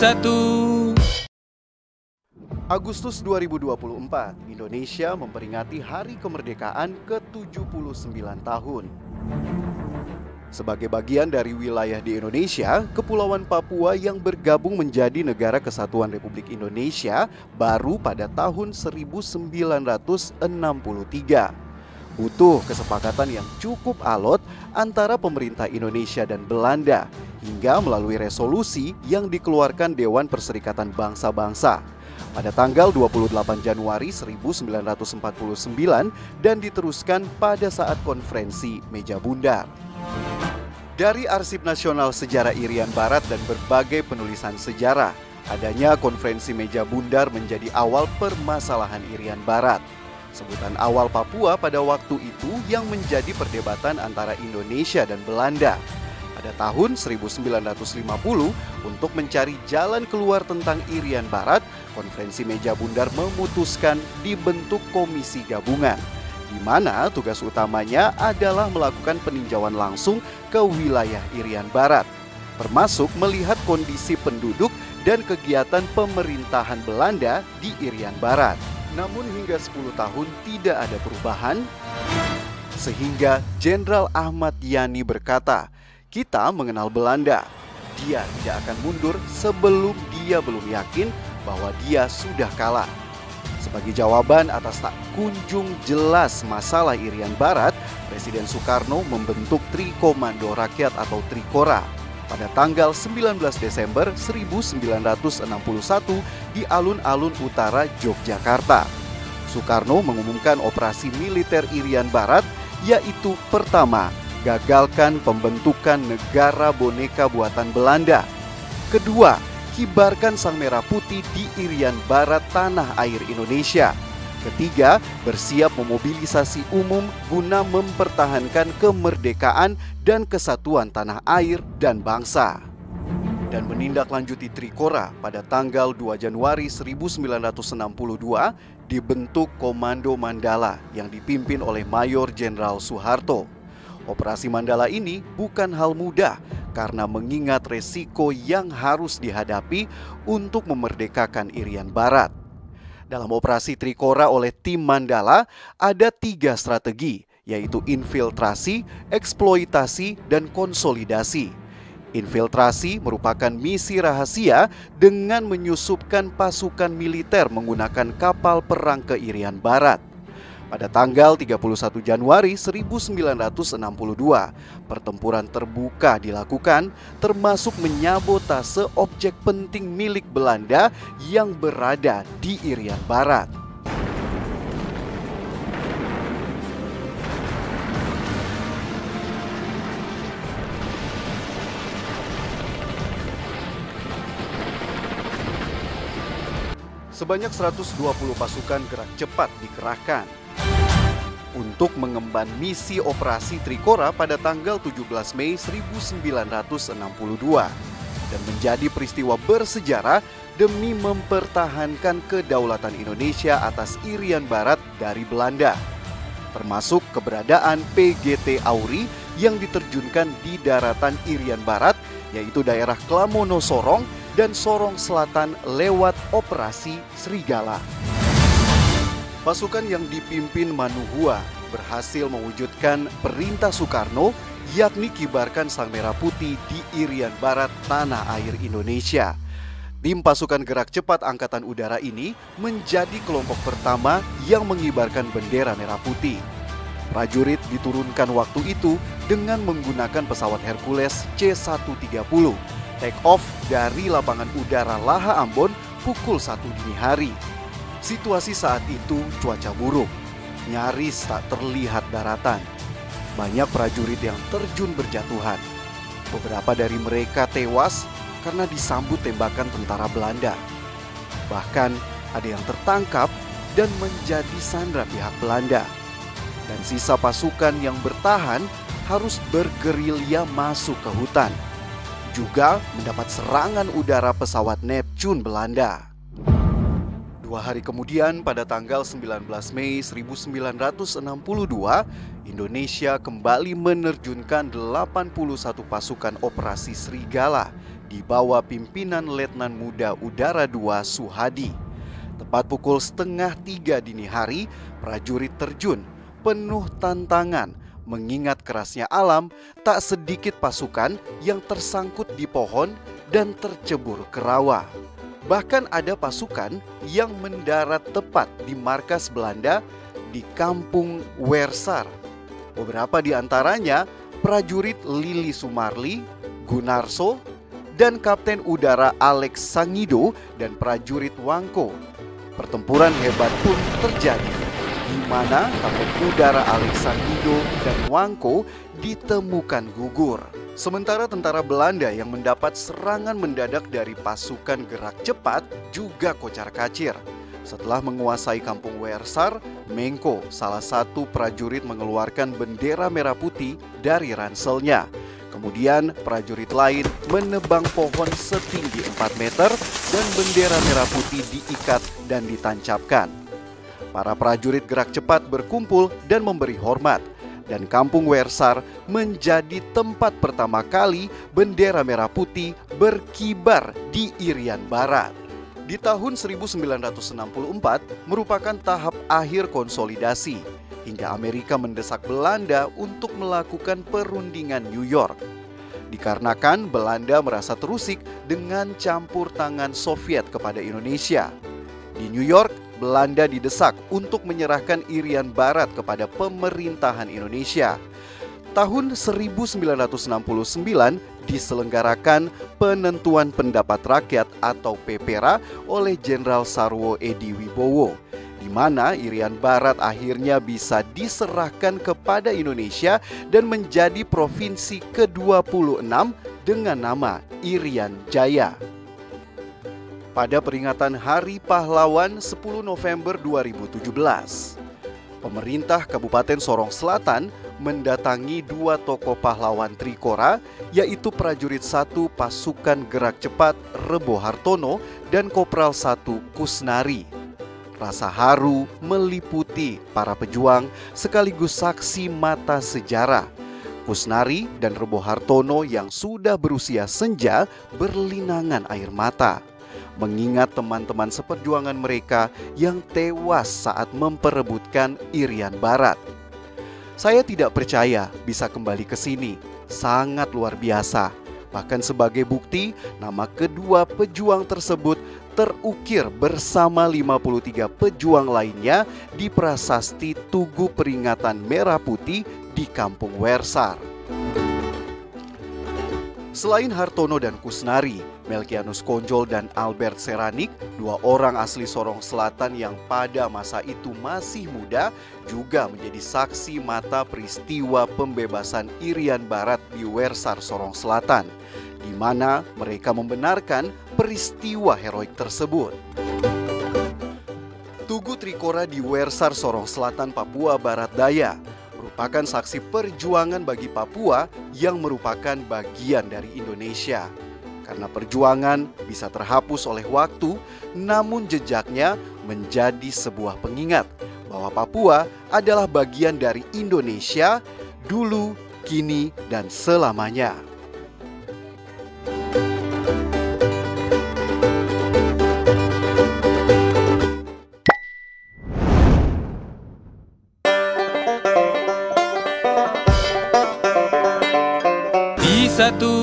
bersatu. Agustus 2024, Indonesia memperingati Hari Kemerdekaan ke-79 tahun. Sebagai bagian dari wilayah di Indonesia, Kepulauan Papua yang bergabung menjadi Negara Kesatuan Republik Indonesia baru pada tahun 1963. Butuh kesepakatan yang cukup alot antara pemerintah Indonesia dan Belanda, hingga melalui resolusi yang dikeluarkan Dewan Perserikatan Bangsa-Bangsa pada tanggal 28 Januari 1949 dan diteruskan pada saat konferensi Meja Bundar. Dari Arsip Nasional Sejarah Irian Barat dan berbagai penulisan sejarah, adanya konferensi Meja Bundar menjadi awal permasalahan Irian Barat. Sebutan awal Papua pada waktu itu yang menjadi perdebatan antara Indonesia dan Belanda. Pada tahun 1950, untuk mencari jalan keluar tentang Irian Barat, konferensi Meja Bundar memutuskan dibentuk komisi gabungan, di mana tugas utamanya adalah melakukan peninjauan langsung ke wilayah Irian Barat, termasuk melihat kondisi penduduk dan kegiatan pemerintahan Belanda di Irian Barat. Namun hingga 10 tahun tidak ada perubahan, sehingga Jenderal Ahmad Yani berkata, "Kita mengenal Belanda, dia tidak akan mundur sebelum dia belum yakin bahwa dia sudah kalah." Sebagai jawaban atas tak kunjung jelas masalah Irian Barat, Presiden Soekarno membentuk Trikomando Rakyat atau Trikora pada tanggal 19 Desember 1961 di alun-alun utara Yogyakarta. Soekarno mengumumkan operasi militer Irian Barat, yaitu pertama, gagalkan pembentukan negara boneka buatan Belanda. Kedua, kibarkan Sang Merah Putih di Irian Barat tanah air Indonesia. Ketiga, bersiap memobilisasi umum guna mempertahankan kemerdekaan dan kesatuan tanah air dan bangsa. Dan menindaklanjuti Trikora pada tanggal 2 Januari 1962 dibentuk Komando Mandala yang dipimpin oleh Mayor Jenderal Soeharto. Operasi Mandala ini bukan hal mudah karena mengingat resiko yang harus dihadapi untuk memerdekakan Irian Barat. Dalam operasi Trikora oleh tim Mandala ada 3 strategi, yaitu infiltrasi, eksploitasi, dan konsolidasi. Infiltrasi merupakan misi rahasia dengan menyusupkan pasukan militer menggunakan kapal perang ke Irian Barat. Pada tanggal 31 Januari 1962, pertempuran terbuka dilakukan, termasuk menyabotase objek penting milik Belanda yang berada di Irian Barat. Sebanyak 120 pasukan gerak cepat dikerahkan untuk mengemban misi operasi Trikora pada tanggal 17 Mei 1962 dan menjadi peristiwa bersejarah demi mempertahankan kedaulatan Indonesia atas Irian Barat dari Belanda, termasuk keberadaan PGT Auri yang diterjunkan di daratan Irian Barat, yaitu daerah Klamono Sorong dan Sorong Selatan lewat operasi Serigala. Pasukan yang dipimpin Manuhua berhasil mewujudkan perintah Soekarno, yakni kibarkan Sang Merah Putih di Irian Barat tanah air Indonesia. Tim pasukan gerak cepat Angkatan Udara ini menjadi kelompok pertama yang mengibarkan bendera merah putih. Prajurit diturunkan waktu itu dengan menggunakan pesawat Hercules C-130, take off dari lapangan udara Laha Ambon pukul 1 dini hari. Situasi saat itu cuaca buruk, nyaris tak terlihat daratan. Banyak prajurit yang terjun berjatuhan. Beberapa dari mereka tewas karena disambut tembakan tentara Belanda. Bahkan ada yang tertangkap dan menjadi sandera pihak Belanda. Dan sisa pasukan yang bertahan harus bergerilya masuk ke hutan. Juga mendapat serangan udara pesawat Neptune Belanda. 2 hari kemudian pada tanggal 19 Mei 1962, Indonesia kembali menerjunkan 81 pasukan operasi Serigala di bawah pimpinan Letnan Muda Udara 2 Suhadi. Tepat pukul 2:30 dini hari, prajurit terjun penuh tantangan. Mengingat kerasnya alam, tak sedikit pasukan yang tersangkut di pohon dan tercebur ke rawa. Bahkan ada pasukan yang mendarat tepat di markas Belanda di Kampung Wersar. Beberapa di antaranya prajurit Lili Sumarli, Gunarso, dan Kapten Udara Alex Sangido dan prajurit Wangko. Pertempuran hebat pun terjadi, di mana Kapten Udara Alex Sangido dan Wangko ditemukan gugur. Sementara tentara Belanda yang mendapat serangan mendadak dari pasukan gerak cepat juga kocar-kacir. Setelah menguasai Kampung Wersar, Mengko, salah satu prajurit, mengeluarkan bendera merah putih dari ranselnya. Kemudian prajurit lain menebang pohon setinggi 4 meter dan bendera merah putih diikat dan ditancapkan. Para prajurit gerak cepat berkumpul dan memberi hormat, dan Kampung Wersar menjadi tempat pertama kali bendera merah putih berkibar di Irian Barat. Di tahun 1964 merupakan tahap akhir konsolidasi, hingga Amerika mendesak Belanda untuk melakukan perundingan New York. Dikarenakan Belanda merasa terusik dengan campur tangan Soviet kepada Indonesia. Di New York, Belanda didesak untuk menyerahkan Irian Barat kepada pemerintahan Indonesia. Tahun 1969 diselenggarakan penentuan pendapat rakyat atau PPRA oleh Jenderal Sarwo Edi Wibowo, di mana Irian Barat akhirnya bisa diserahkan kepada Indonesia dan menjadi provinsi ke-26 dengan nama Irian Jaya. Pada peringatan Hari Pahlawan 10 November 2017, pemerintah Kabupaten Sorong Selatan mendatangi 2 tokoh pahlawan Trikora, yaitu prajurit 1 pasukan gerak cepat Rebo Hartono dan Kopral 1 Kusnari. Rasa haru meliputi para pejuang sekaligus saksi mata sejarah. Kusnari dan Rebo Hartono yang sudah berusia senja berlinangan air mata, mengingat teman-teman seperjuangan mereka yang tewas saat memperebutkan Irian Barat. Saya tidak percaya bisa kembali ke sini, sangat luar biasa. Bahkan sebagai bukti, nama kedua pejuang tersebut terukir bersama 53 pejuang lainnya di prasasti Tugu Peringatan Merah Putih di Kampung Wersar. Selain Hartono dan Kusnari, Melkianus Konjol dan Albert Seranik, 2 orang asli Sorong Selatan yang pada masa itu masih muda, juga menjadi saksi mata peristiwa pembebasan Irian Barat di Wersar Sorong Selatan, di mana mereka membenarkan peristiwa heroik tersebut. Tugu Trikora di Wersar Sorong Selatan, Papua Barat Daya merupakan saksi perjuangan bagi Papua yang merupakan bagian dari Indonesia. Karena perjuangan bisa terhapus oleh waktu, namun jejaknya menjadi sebuah pengingat bahwa Papua adalah bagian dari Indonesia dulu, kini, dan selamanya. Di satu